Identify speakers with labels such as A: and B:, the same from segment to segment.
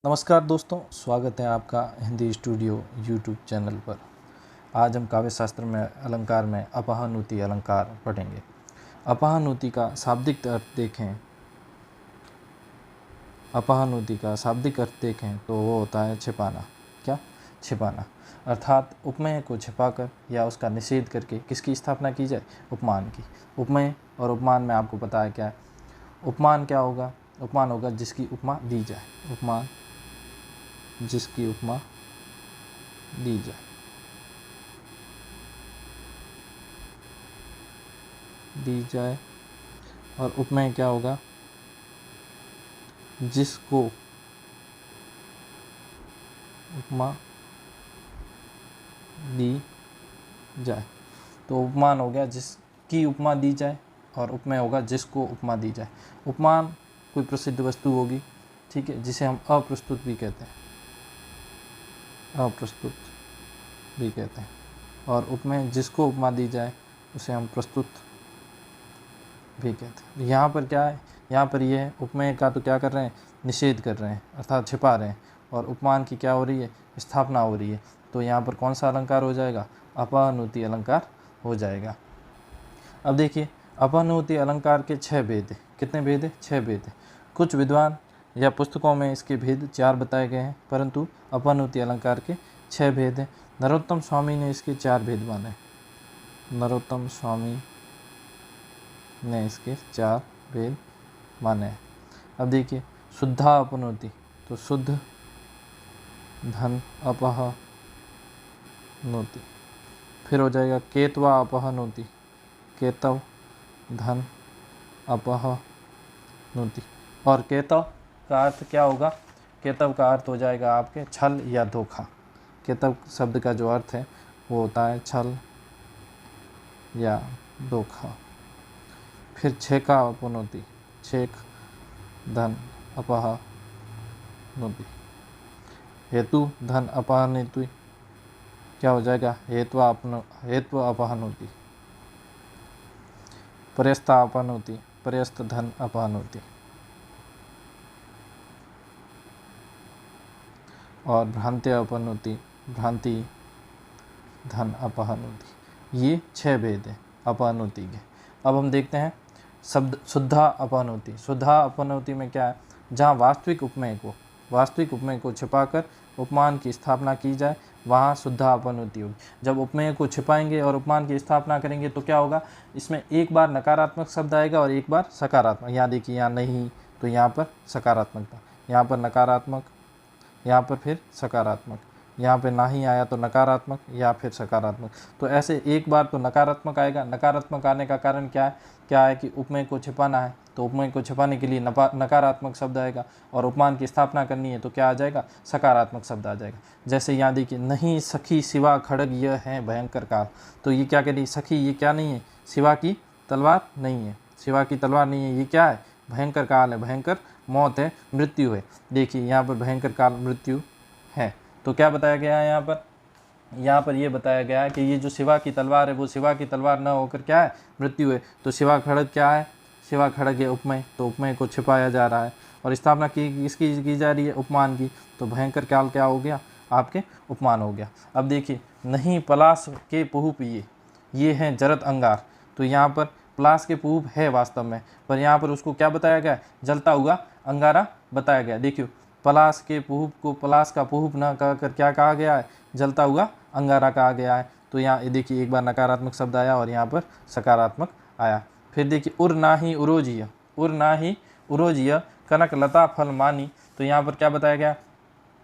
A: नमस्कार दोस्तों, स्वागत है आपका हिंदी स्टूडियो यूट्यूब चैनल पर। आज हम काव्य शास्त्र में अलंकार में अपहानुति अलंकार पढ़ेंगे। अपहानुति का शाब्दिक अर्थ देखें अपहानुति का शाब्दिक अर्थ देखें तो वो होता है छिपाना। क्या? छिपाना। अर्थात उपमेय को छिपाकर या उसका निषेध करके किसकी स्थापना की जाए? उपमान की। उपमेय और उपमान में आपको पता है क्या है? उपमान क्या होगा? उपमान होगा जिसकी उपमा दी जाए। उपमान जिसकी उपमा दी जाए। और उपमेय क्या होगा? जिसको उपमा दी जाए। तो उपमान हो गया जिसकी उपमा दी जाए और उपमेय होगा जिसको उपमा दी जाए। उपमान कोई प्रसिद्ध वस्तु होगी, ठीक है, जिसे हम अप्रस्तुत भी कहते हैं। अप्रस्तुत भी कहते हैं। और उपमेय जिसको उपमा दी जाए उसे हम प्रस्तुत भी कहते हैं। यहाँ पर क्या है? यहाँ पर ये है उपमेय का तो क्या कर रहे हैं? निषेध कर रहे हैं, अर्थात छिपा रहे हैं। और उपमान की क्या हो रही है? स्थापना हो रही है। तो यहाँ पर कौन सा अलंकार हो जाएगा? अपहानुति अलंकार हो जाएगा। अब देखिए, अपहानुति अलंकार के 6 भेद हैं। कितने भेद हैं? 6 भेद हैं। कुछ विद्वान या पुस्तकों में इसके भेद 4 बताए गए हैं, परंतु अपहानुति अलंकार के 6 भेद हैं। नरोत्तम स्वामी ने इसके 4 भेद माने। नरोत्तम स्वामी ने इसके 4 भेद माने हैं। अब देखिए, शुद्धा अपनोति, तो शुद्ध धन अपहनोति। फिर हो जाएगा केतवा अपहनोति, केतव धन अपहनोति। और केतव का अर्थ क्या होगा? केतव का अर्थ हो जाएगा आपके छल या धोखा। केतव शब्द का जो अर्थ है वो होता है छल या धोखा। फिर छेका अपनोति, छेक धन अपहनोति। हेतु धन अपहनोति क्या हो जाएगा? हेत्व अपहनोति। पर्यस्ता अपहनोति, पर्यस्त धन अपहनोति। और भ्रांत्य अपहनोति, भ्रांति धन अपहनोति। ये 6 भेद हैं अपहनोति के। अब हम देखते हैं शब्द शुद्धा अपहनोति। शुद्धा अपहनोति में क्या है? जहाँ वास्तविक उपमेय को छिपाकर उपमान की स्थापना की जाए, वहाँ शुद्धा अपहनोति होगी। जब उपमेय को छिपाएंगे और उपमान की स्थापना करेंगे तो क्या होगा? इसमें एक बार नकारात्मक शब्द आएगा और एक बार सकारात्मक। यहाँ देखिए, यहाँ नहीं तो यहाँ पर सकारात्मक था, यहाँ पर नकारात्मक, यहाँ पर फिर सकारात्मक, यहाँ पे नहीं आया तो नकारात्मक या फिर सकारात्मक। तो ऐसे एक बार तो नकारात्मक आएगा। नकारात्मक आने का कारण क्या है कि उपमेय को छिपाना है, तो उपमेय को छिपाने के लिए नकारात्मक शब्द आएगा। और उपमान की स्थापना करनी है तो क्या आ जाएगा? सकारात्मक शब्द आ जाएगा। जैसे यहाँ देखिए, नहीं सखी सिवा खड़ग यह है भयंकर काल। तो ये क्या कह रही? सखी ये क्या नहीं है? सिवा की तलवार नहीं है। सिवा की तलवार नहीं है, ये क्या है? भयंकर काल है, भयंकर मौत है, मृत्यु है। देखिए यहाँ पर भयंकर काल, मृत्यु है। तो क्या बताया गया है यहाँ पर? यहाँ पर ये बताया गया है कि ये जो शिवा की तलवार है वो शिवा की तलवार न होकर क्या है? मृत्यु है। तो शिवा खड़ग क्या है? शिवा खड़ग है उपमेय। तो उपमेय को छिपाया जा रहा है और स्थापना किसकी की जा रही है? उपमान की। तो भयंकर काल क्या हो गया? आपके उपमान हो गया। अब देखिए, नहीं पलाश के पुहुप ये हैं जरत अंगार। तो यहाँ पर पलाश के पुहुप है वास्तव में, पर यहाँ पर उसको क्या बताया गया? जलता हुआ अंगारा बताया गया। देखियो, पलाश के पुहुप को पलाश का पुहुप न कहकर क्या कहा गया है? जलता हुआ अंगारा कहा गया है। तो यहाँ देखिए, एक बार नकारात्मक शब्द आया और यहाँ पर सकारात्मक आया। फिर देखिए, उर नाही उरोजिय कनक लता फल मानी। तो यहाँ पर क्या बताया गया?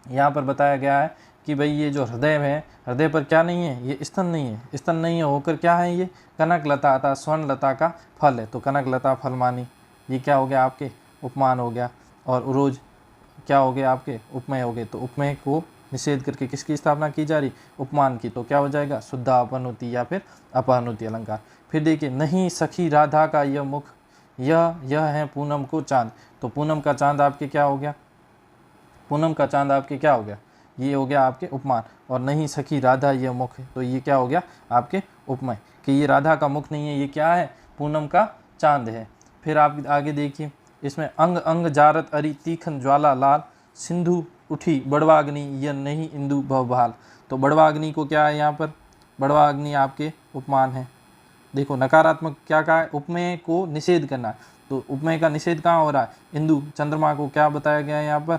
A: यहाँ पर बताया गया है कि भाई ये जो हृदय है, हृदय पर क्या नहीं है? ये स्तन नहीं है। स्तन नहीं है होकर क्या है? ये कनक लता अर्थात स्वर्ण लता का फल है। तो कनक लता फल मानी, ये क्या हो गया? आपके उपमान हो गया। और उरोज क्या हो गया? आपके उपमेय हो गए। तो उपमेय को निषेध करके किसकी स्थापना की जा रही? उपमान की। तो क्या हो जाएगा? शुद्धा अपहनोति या फिर अपहनोति अलंकार। फिर देखिए, नहीं सखी राधा का यह मुख, यह है पूनम को चांद। तो पूनम का चांद आपके क्या हो गया? पूनम का चांद आपके क्या हो गया? ये हो गया आपके उपमान। और नहीं सखी राधा यह मुख है, तो ये क्या हो गया? आपके उपमेय कि ये राधा का मुख नहीं है, ये क्या है? पूनम का चांद है। फिर आप आगे देखिए, इसमें अंग अंग जारत अरि तीखन ज्वाला लाल, सिंधु उठी बड़वाग्नि यह नहीं इंदु भवभाल। तो बड़वाग्नि को क्या है यहाँ पर, बड़वाग्नि आपके उपमान है। देखो नकारात्मक क्या कहा है, उपमेय को निषेध करना है, तो उपमेय का निषेध कहाँ हो रहा है, इंदु चंद्रमा को क्या बताया गया है यहाँ पर,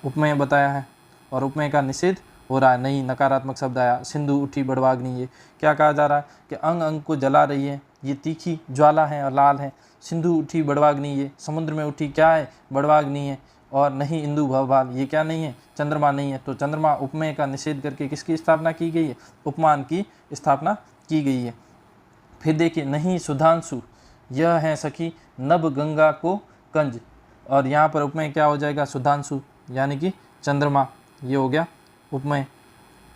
A: उपमेय बताया है, और उपमेय का निषेध हो रहा है, नहीं नकारात्मक शब्द आया। सिंधु उठी बड़वाग्नि, ये क्या कहा जा रहा है कि अंग अंग को जला रही है, ये तीखी ज्वाला है और लाल है। सिंधु उठी बड़वाग्नि, ये समुद्र में उठी क्या है, बड़वाग्नि है, और नहीं इंदु भवभाल, ये क्या नहीं है, चंद्रमा नहीं है। तो चंद्रमा उपमेय का निषेध करके किसकी स्थापना की गई है, उपमान की स्थापना की गई है। फिर देखिए नहीं सुधांशु, यह है सखी नभ गंगा को कंज, और यहाँ पर उपमेय क्या हो जाएगा, सुधांशु यानी कि चंद्रमा, ये हो गया उपमेय।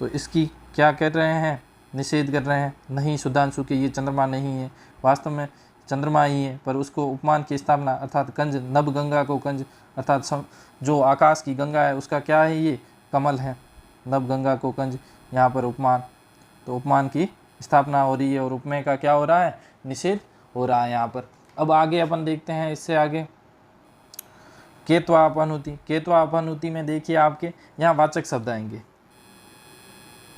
A: तो इसकी क्या कह रहे हैं, निषेध कर रहे हैं, नहीं सुधांशु के ये चंद्रमा नहीं है, वास्तव में चंद्रमा ही है, पर उसको उपमान की स्थापना अर्थात कंज, नभ गंगा को कंज अर्थात जो आकाश की गंगा है उसका क्या है, ये कमल है, नभ गंगा को कंज, यहाँ पर उपमान। तो उपमान की स्थापना हो रही है और उपमेय का क्या हो रहा है, निषेध हो रहा है यहाँ पर। अब आगे अपन देखते हैं, इससे आगे केत्वा अपनुति। केत्वा अपनुति में देखिए आपके यहाँ वाचक शब्द आएंगे,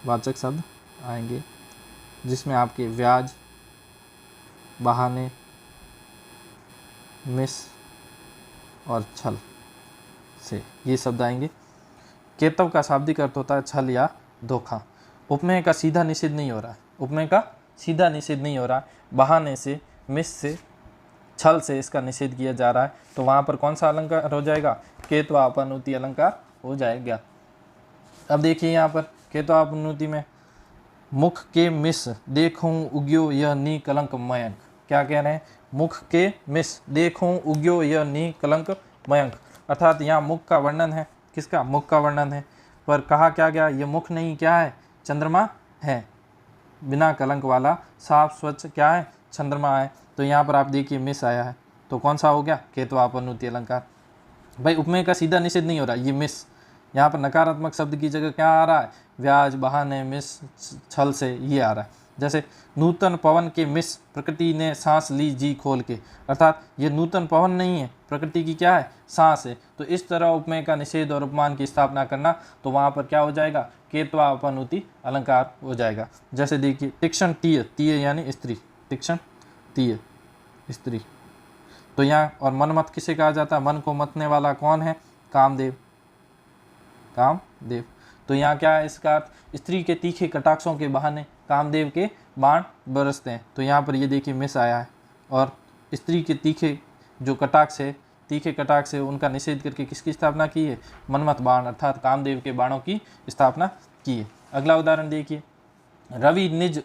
A: वाचक शब्द आएंगे जिसमें आपके व्याज, बहाने, मिस और छल से ये शब्द आएंगे। केतव का शाब्दिक अर्थ होता है छल या धोखा। उपमेय का सीधा निषेध नहीं हो रहा है, उपमेय का सीधा निषेध नहीं हो रहा है, बहाने से, मिस से, छल से इसका निषेध किया जा रहा है। तो वहाँ पर कौन सा अलंकार हो जाएगा, केत्वा अपनुति अलंकार हो जाएगा। अब देखिए यहाँ पर केत्वा अपनुति में मुख के मिस देखूं उग्यो यह नी कलंक मयंक, क्या कह रहे हैं, मुख के मिस देखूं उग्यो यह नी कलंक मयंक, अर्थात यहाँ मुख का वर्णन है, किसका, मुख का वर्णन है, पर कहा क्या गया, ये मुख नहीं क्या है, चंद्रमा है, बिना कलंक वाला साफ स्वच्छ क्या है, चंद्रमा है। तो यहाँ पर आप देखिए मिस आया है, तो कौन सा हो गया, केत्वा अपनुति अलंकार। भाई उपमेय का सीधा निषेध नहीं हो रहा, ये मिस, यहाँ पर नकारात्मक शब्द की जगह क्या आ रहा है, व्याज, बहाने, मिस, छल से ये आ रहा है। जैसे नूतन पवन के मिस प्रकृति ने सांस ली जी खोल के, अर्थात ये नूतन पवन नहीं है, प्रकृति की क्या है, सांस है। तो इस तरह उपमेय का निषेध और उपमान की स्थापना करना, तो वहाँ पर क्या हो जाएगा, केत्वा अपनुति अलंकार हो जाएगा। जैसे देखिए तीक्ष्ण तीय, तीय यानी स्त्री, तीक्ष्ण तीय स्त्री, तो यहाँ और मनमत किसे कहा जाता है, मन को मतने वाला कौन है, कामदेव, कामदेव। तो यहाँ क्या है इसका अर्थ, स्त्री के तीखे कटाक्षों के बहाने कामदेव के बाण बरसते हैं। तो यहाँ पर ये देखिए मिस आया है, और स्त्री के तीखे जो कटाक्ष है, तीखे कटाक्ष है, उनका निषेध करके किसकी स्थापना की है, मनमत बाण अर्थात कामदेव के बाणों की स्थापना की है। अगला उदाहरण देखिए, रवि निज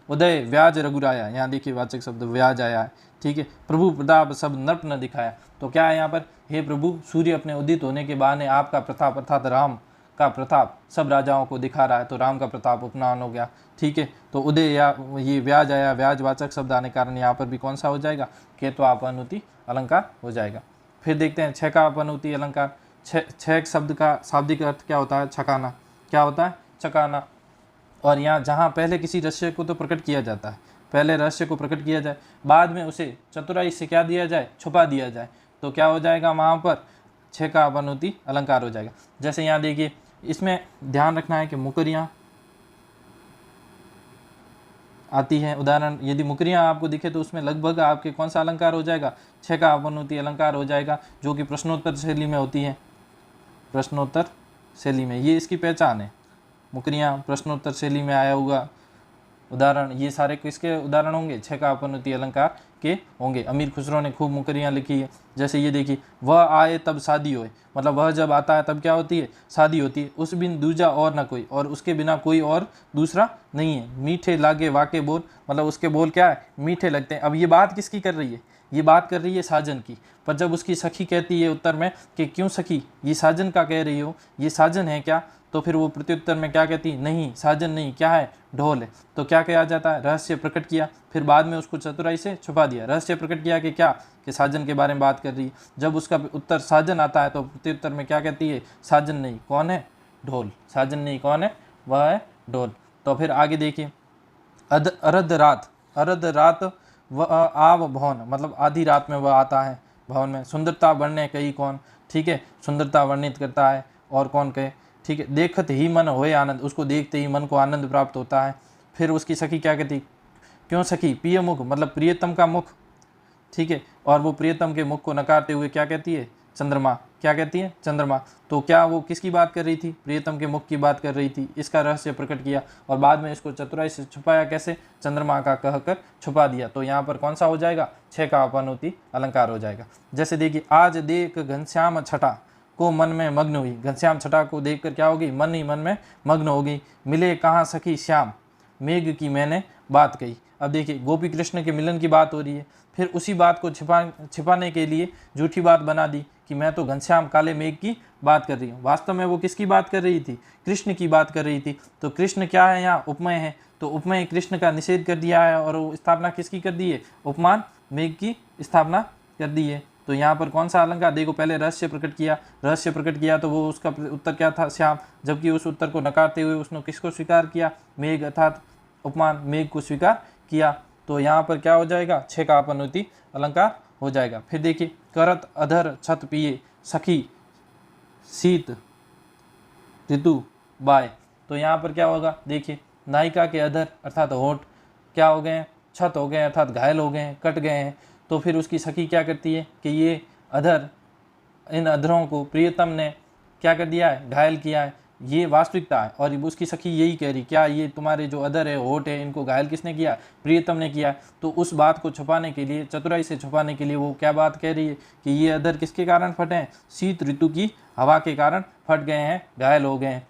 A: उदय व्याज रघुराया, यहाँ देखिए वाचक शब्द व्याज आया है, ठीक है। प्रभु प्रताप सब नृप न दिखाया, तो क्या है यहाँ पर, हे प्रभु सूर्य अपने उदित होने के बहाने आपका प्रताप अर्थात राम का प्रताप सब राजाओं को दिखा रहा है, तो राम का प्रताप उपनाम हो गया, ठीक है। तो उदय या ये व्याज आया, व्याज वाचक शब्द आने कारण यहाँ पर भी कौन सा हो जाएगा, केत्वा अपनुति अलंकार हो जाएगा। फिर देखते हैं छका अपनुति अलंकार। छक शब्द का शाब्दिक अर्थ क्या होता है, छकाना, क्या होता है, छकाना। और यहाँ जहाँ पहले किसी रहस्य को तो प्रकट किया जाता है, पहले रहस्य को प्रकट किया जाए, बाद में उसे चतुराई से क्या दिया जाए, छुपा दिया जाए, तो क्या हो जाएगा, वहाँ पर छका अपनुति अलंकार हो जाएगा। जैसे यहाँ देखिए, इसमें ध्यान रखना है कि मुकरियाँ आती हैं, उदाहरण यदि मुकरियाँ आपको दिखे तो उसमें लगभग आपके कौन सा अलंकार हो जाएगा, छका अपनुति अलंकार हो जाएगा, जो कि प्रश्नोत्तर शैली में होती है, प्रश्नोत्तर शैली में, ये इसकी पहचान है, मुकरियाँ प्रश्नोत्तर शैली में आया हुआ उदाहरण, ये सारे किसके उदाहरण होंगे, छका अपनुति अलंकार के होंगे। अमीर खुसरो ने खूब मुकरियाँ लिखी है। जैसे ये देखिए, वह आए तब शादी होए, मतलब वह जब आता है तब क्या होती है, शादी होती है। उस बिन दूजा और न कोई, और उसके बिना कोई और दूसरा नहीं है। मीठे लागे वाके बोल, मतलब उसके बोल क्या है, मीठे लगते हैं। अब ये बात किसकी कर रही है, ये बात कर रही है साजन की। पर जब उसकी सखी कहती है उत्तर में कि क्यों सखी, ये साजन का कह रही हो, ये साजन है क्या, तो फिर वो प्रत्युत्तर में क्या कहती, नहीं साजन नहीं, क्या है, ढोल है। तो क्या कहा जाता है, रहस्य प्रकट किया, फिर बाद में उसको चतुराई से छुपा दिया। रहस्य प्रकट किया कि क्या, कि साजन के बारे में बात कर रही है। जब उसका उत्तर साजन आता है तो प्रत्युत्तर में क्या कहती है, साजन नहीं, कौन है, ढोल। साजन नहीं कौन है, वह है ढोल। तो फिर आगे देखिए, अरध रात, अरध रात वह आव भवन, मतलब आधी रात में वह आता है भवन में। सुंदरता बढ़ने कही कौन, ठीक है, सुंदरता वर्णित करता है। और कौन कहे, ठीक है, देखत ही मन होए आनंद, उसको देखते ही मन को आनंद प्राप्त होता है। फिर उसकी सखी क्या कहती, क्यों सखी, प्रिय मुख मतलब प्रियतम का मुख, ठीक है, और वो प्रियतम के मुख को नकारते हुए क्या कहती है, चंद्रमा, क्या कहती है, चंद्रमा। तो क्या वो किसकी बात कर रही थी, प्रियतम के मुख की बात कर रही थी। इसका रहस्य प्रकट किया और बाद में इसको चतुराई से छुपाया, कैसे, चंद्रमा का कहकर छुपा दिया। तो यहाँ पर कौन सा हो जाएगा, 6 का अपानोति अलंकार हो जाएगा। जैसे देखिए, आज देख घनश्याम छटा को मन में मग्न हुई, घनश्याम छटा को देखकर क्या होगी, मन ही मन में मग्न होगी। मिले कहाँ सखी श्याम, मेघ की मैंने बात कही। अब देखिए, गोपी कृष्ण के मिलन की बात हो रही है, फिर उसी बात को छिपाने के लिए झूठी बात बना दी कि मैं तो घनश्याम काले मेघ की बात कर रही हूँ। वास्तव में वो किसकी बात कर रही थी, कृष्ण की बात कर रही थी। तो कृष्ण क्या है, यहाँ उपमेय है, तो उपमेय कृष्ण का निषेध कर दिया है और वो स्थापना किसकी कर दी है, उपमान मेघ की स्थापना कर दी है। तो यहाँ पर कौन सा अलंकार, देखो पहले रहस्य प्रकट किया, तो वो उसका उत्तर क्या था, श्याम, जबकि उस उत्तर को नकारते हुए उसने किसको स्वीकार किया, मेघ अर्थात उपमान मेघ को स्वीकार किया। तो यहाँ पर क्या हो जाएगा, 6 का अपानोति अलंकार हो जाएगा। फिर देखिए, करत अधर छत पिए सखी शीत ऋतु बाय। तो यहाँ पर क्या होगा, देखिए, नायिका के अधर अर्थात होठ क्या हो गए हैं, छत हो गए अर्थात घायल हो गए हैं, कट गए हैं। तो फिर उसकी सखी क्या करती है कि ये अधर, इन अधरों को प्रियतम ने क्या कर दिया है, घायल किया है। ये वास्तविकता है और उसकी सखी यही कह रही, क्या ये तुम्हारे जो अधर है, होठ है, इनको घायल किसने किया, प्रियतम ने किया। तो उस बात को छुपाने के लिए, चतुराई से छुपाने के लिए वो क्या बात कह रही है कि ये अधर किसके कारण फटे हैं, शीत ऋतु की हवा के कारण फट गए हैं, घायल हो गए हैं।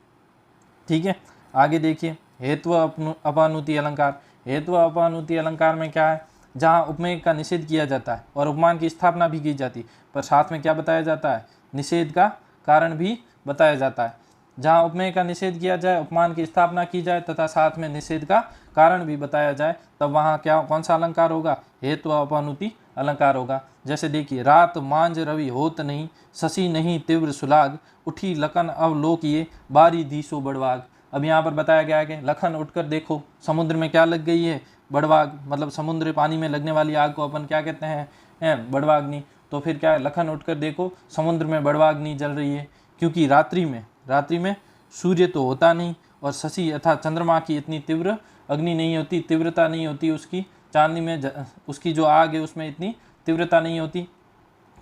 A: ठीक है, आगे देखिए, हेत्व अपानुति अलंकार। हेत्व अपानुति अलंकार में क्या है, जहाँ उपमेय का निषेध किया जाता है और उपमान की स्थापना भी की जाती है, पर साथ में क्या बताया जाता है, निषेध का कारण भी बताया जाता है। जहाँ उपमेय का निषेध किया जाए, उपमान की स्थापना की जाए तथा साथ में निषेध का कारण भी बताया जाए, तब वहाँ क्या, कौन सा अलंकार होगा, हेत्व अपानुति अलंकार होगा। जैसे देखिए, रात मांझ रवि होत नहीं, शशि नहीं तीव्र सुलाग, उठी लखन अवलोकिए बारी धीसो बड़वाग। अब यहाँ पर बताया गया है कि लखन उठकर देखो, समुद्र में क्या लग गई है, बड़वाग, मतलब समुद्र पानी में लगने वाली आग को अपन क्या कहते हैं, बड़वाग्नि। तो फिर क्या है, लखन उठकर देखो, समुद्र में बड़वाग्नि जल रही है, क्योंकि रात्रि में सूर्य तो होता नहीं और शशि अर्थात चंद्रमा की इतनी तीव्र अग्नि नहीं होती, तीव्रता नहीं होती उसकी, चांदनी में उसकी जो आग है उसमें इतनी तीव्रता नहीं होती।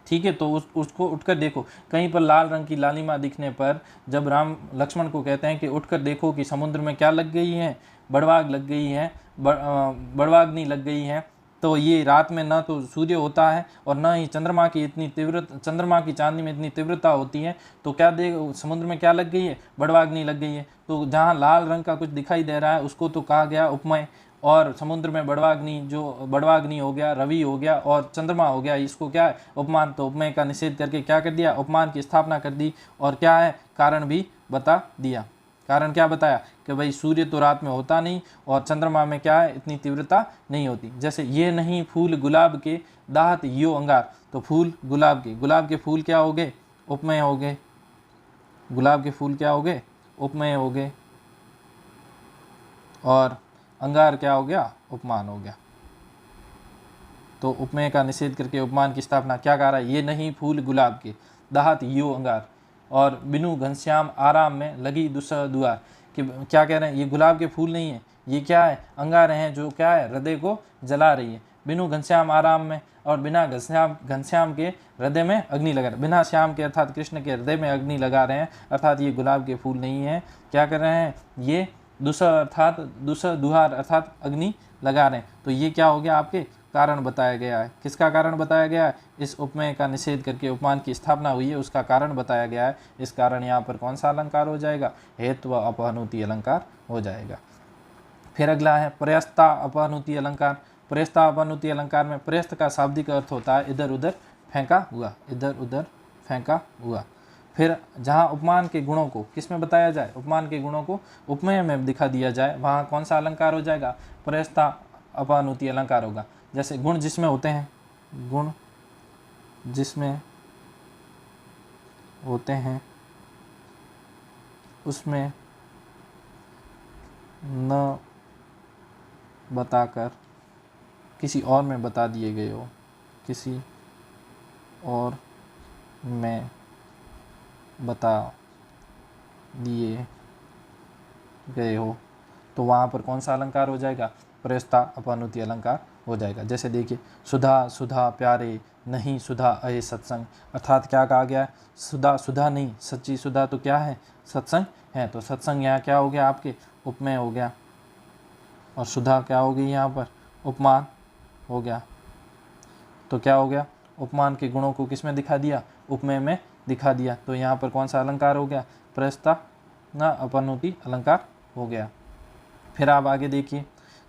A: ठीक है, तो उसको उठकर देखो। कहीं पर लाल रंग की लालिमा दिखने पर जब राम लक्ष्मण को कहते हैं कि उठकर देखो कि समुद्र में क्या लग गई है, बड़वाग लग गई है, बड़वाग्नि लग गई है, तो ये रात में न तो सूर्य होता है और न ही चंद्रमा की चांदनी में इतनी तीव्रता होती है। तो क्या समुद्र में क्या लग गई है, बड़वाग्नि लग गई है। तो जहाँ लाल रंग का कुछ दिखाई दे रहा है उसको तो कहा गया उपमय, और समुद्र में बड़वाग्नि, जो बड़वाग्नि हो गया, रवि हो गया और चंद्रमा हो गया, इसको क्या है, उपमान। तो उपमय का निषेध करके क्या कर दिया, उपमान की स्थापना कर दी और क्या है, कारण भी बता दिया। कारण क्या बताया कि भाई सूर्य तो रात में होता नहीं और चंद्रमा में क्या है, इतनी तीव्रता नहीं होती। जैसे ये नहीं फूल गुलाब के दाहत यो अंगार, तो फूल गुलाब के फूल क्या हो गए, उपमय हो गए, गुलाब के फूल क्या हो गए, उपमय हो गए, और अंगार क्या हो गया, उपमान हो गया। तो उपमेय का निषेध करके उपमान की स्थापना क्या कर रहा है, ये नहीं फूल गुलाब के दाहत यो अंगार, और बिनु घनश्याम आराम में लगी दुसह दुआर। कि क्या कह रहे हैं, ये गुलाब के फूल नहीं है, ये क्या है, अंगार हैं, जो क्या है, हृदय को जला रही है। बिनु घनश्याम आराम में, और बिना घनश्याम के हृदय में अग्नि लगा रहे, बिना श्याम के अर्थात कृष्ण के हृदय में अग्नि लगा रहे हैं, अर्थात ये गुलाब के फूल नहीं है। क्या कर रहे हैं, ये दुसह अर्थात दुसह दुहार अर्थात अग्नि लगा रहे हैं। तो ये क्या हो गया, आपके कारण बताया गया है। किसका कारण बताया गया है, इस उपमेय का निषेध करके उपमान की स्थापना हुई है उसका कारण बताया गया है। इस कारण यहाँ पर कौन सा अलंकार हो जाएगा, हेत्व अपहनुति अलंकार हो जाएगा। फिर अगला है प्रयस्ता अपहनुति अलंकार। प्रयस्ता अपहनुति अलंकार में प्रयस्त का शाब्दिक अर्थ होता है इधर उधर फेंका हुआ, इधर उधर फेंका हुआ। फिर जहाँ उपमान के गुणों को किस में बताया जाए, उपमान के गुणों को उपमेय में दिखा दिया जाए, वहाँ कौन सा अलंकार हो जाएगा, प्रयस्ता अपहनुति अलंकार होगा। जैसे गुण जिसमें होते हैं, गुण जिसमें होते हैं उसमें न बताकर किसी और में बता दिए गए हो, किसी और में बता दिए गए हो, तो वहाँ पर कौन सा अलंकार हो जाएगा? प्रस्ता अपानुति अलंकार हो जाएगा। जैसे देखिए, सुधा सुधा प्यारे, नहीं सुधा अये सत्संग, अर्थात क्या कहा गया है? सुधा सुधा नहीं, सच्ची सुधा तो क्या है? सत्संग है। तो सत्संग यहाँ क्या हो गया? आपके उपमेय हो गया, और सुधा क्या हो गई यहाँ पर? उपमान हो गया। तो क्या हो गया? उपमान के गुणों को किस में दिखा दिया? उपमेय में दिखा दिया। तो यहाँ पर कौन सा अलंकार हो गया? प्रस्ता ना अपनुति अलंकार हो गया। फिर आप आगे देखिए,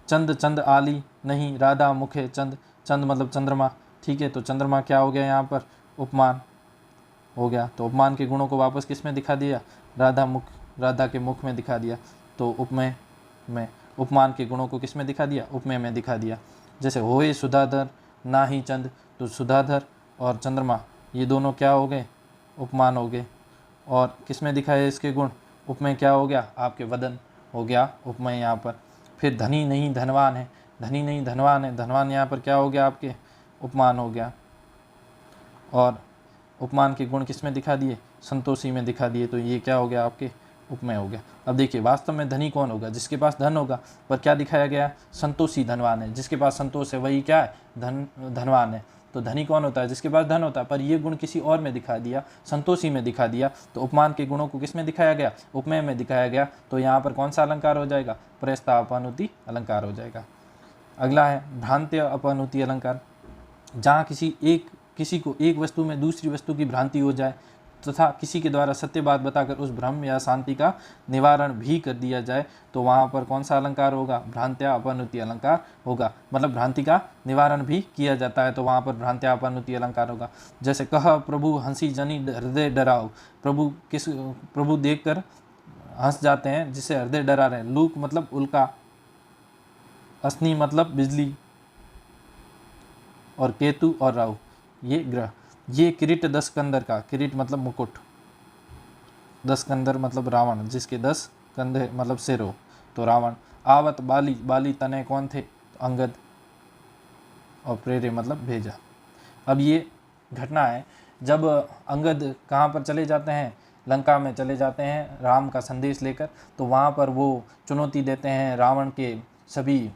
A: चंद चंद आली, नहीं राधा मुखे चंद, चंद मतलब चंद्रमा, ठीक है। तो चंद्रमा क्या हो गया? यहाँ पर उपमान हो गया। तो उपमान के गुणों को वापस किस में दिखा दिया? राधा के मुख में दिखा दिया। तो उपमेय में उपमान के गुणों को किस में दिखा दिया? उपमेय में दिखा दिया। जैसे होए सुधाधर ना ही चंद, तो सुधाधर और चंद्रमा ये दोनों क्या हो गए? उपमान हो गए। और किस में दिखाए इसके गुण? उपमेय क्या हो गया? आपके वदन हो गया उपमेय यहाँ पर। फिर धनी नहीं धनवान है, धनी नहीं धनवान है, धनवान यहाँ पर क्या हो गया? आपके उपमान हो गया। और उपमान के गुण किस में दिखा दिए? संतोषी में दिखा दिए। तो ये क्या हो गया? आपके उपमेय हो गया। अब देखिए, वास्तव में धनी कौन होगा? जिसके पास धन होगा। पर क्या दिखाया गया? संतोषी धनवान है। जिसके पास संतोष है वही क्या है? धनवान है। तो धनी कौन होता है? जिसके पास धन होता है। पर ये गुण किसी और में दिखा दिया, संतोषी में दिखा दिया। तो उपमान के गुणों को किस में दिखाया गया? उपमेय में दिखाया गया। तो यहाँ पर कौन सा अलंकार हो जाएगा? प्रस्ता अपानुति अलंकार हो जाएगा। अगला है भ्रांत्य अपानुति अलंकार। जहाँ किसी को एक वस्तु में दूसरी वस्तु की भ्रांति हो जाए तथा किसी के द्वारा सत्य बात बताकर उस भ्रम या शांति का निवारण भी कर दिया जाए, तो वहाँ पर कौन सा अलंकार होगा? भ्रांत्या अपानुति अलंकार होगा। मतलब भ्रांति का निवारण भी किया जाता है, तो वहाँ पर भ्रांत्या अपानुति अलंकार होगा। जैसे कह प्रभु हंसी जनी हृदय डराओ, प्रभु देखकर हंस जाते हैं जिससे हृदय डरा रहे। लूक मतलब उल्का, असनी मतलब बिजली, और केतु और राहु ये ग्रह। ये किरीट 10 कंदर का, किरीट मतलब मुकुट, 10 कंदर मतलब रावण, जिसके 10 कंधे मतलब सिर हो, तो रावण। आवत बाली, बाली तने कौन थे? अंगद, और प्रेरे मतलब भेजा। अब ये घटना है जब अंगद कहाँ पर चले जाते हैं? लंका में चले जाते हैं राम का संदेश लेकर। तो वहाँ पर वो चुनौती देते हैं रावण के सभी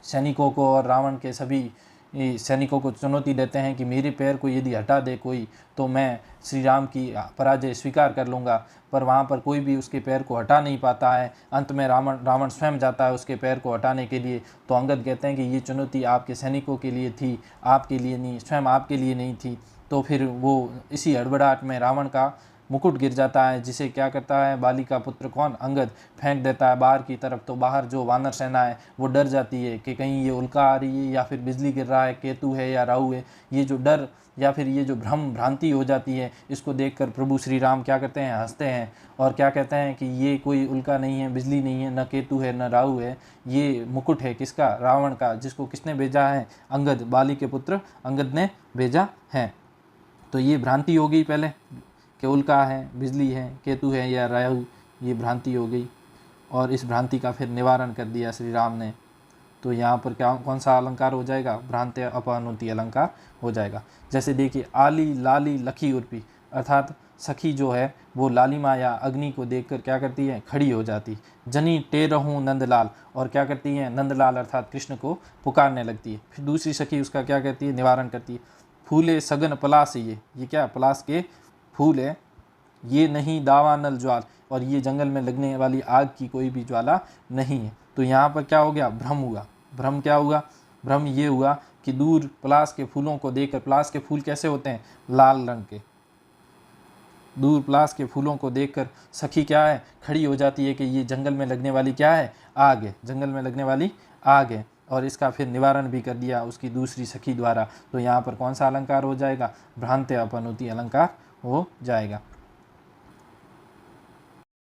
A: सैनिकों को, और रावण के सभी सैनिकों को चुनौती देते हैं कि मेरे पैर को यदि हटा दे कोई, तो मैं श्री राम की पराजय स्वीकार कर लूँगा। पर वहाँ पर कोई भी उसके पैर को हटा नहीं पाता है। अंत में रावण स्वयं जाता है उसके पैर को हटाने के लिए। तो अंगद कहते हैं कि ये चुनौती आपके सैनिकों के लिए थी, आपके लिए नहीं, स्वयं आपके लिए नहीं थी। तो फिर वो इसी हड़बड़ाहट में रावण का मुकुट गिर जाता है, जिसे क्या करता है? बाली का पुत्र कौन? अंगद फेंक देता है बाहर की तरफ। तो बाहर जो वानर सेना है वो डर जाती है कि कहीं ये उल्का आ रही है या फिर बिजली गिर रहा है, केतु है या राहु है। ये जो डर या फिर ये जो भ्रांति हो जाती है, इसको देखकर प्रभु श्री राम क्या करते हैं? हंसते हैं, और क्या कहते हैं कि ये कोई उल्का नहीं है, बिजली नहीं है, न केतु है, न राहु है, ये मुकुट है किसका? रावण का, जिसको किसने भेजा है? अंगद, बाली के पुत्र अंगद ने भेजा है। तो ये भ्रांति हो गई पहले कि उल्का है, बिजली है, केतु है या राहु, ये भ्रांति हो गई। और इस भ्रांति का फिर निवारण कर दिया श्री राम ने। तो यहाँ पर क्या कौन सा अलंकार हो जाएगा? भ्रांत्य अपानुति अलंकार हो जाएगा। जैसे देखिए, आली लाली लखी उर्पी, अर्थात सखी जो है वो लालिमा या अग्नि को देखकर क्या करती है? खड़ी हो जाती। जनी टेरहूँ नंदलाल, और क्या करती है? नंदलाल अर्थात कृष्ण को पुकारने लगती है। फिर दूसरी सखी उसका क्या कहती है? निवारण करती है। फूले सगन पलास, ये क्या? पलास के फूल है, ये नहीं दावानल ज्वाल, और ये जंगल में लगने वाली आग की कोई भी ज्वाला नहीं है। तो यहाँ पर क्या हो गया? भ्रम हुआ। भ्रम क्या हुआ? भ्रम ये हुआ कि दूर पलास के फूलों को देखकर, पलास के फूल कैसे होते हैं? लाल रंग के। दूर पलास के फूलों को देखकर सखी क्या है? खड़ी हो जाती है कि ये जंगल में लगने वाली क्या है? आग है, जंगल में लगने वाली आग है। और इसका फिर निवारण भी कर दिया उसकी दूसरी सखी द्वारा। तो यहाँ पर कौन सा अलंकार हो जाएगा? भ्रांत्य अपानुति अलंकार हो जाएगा।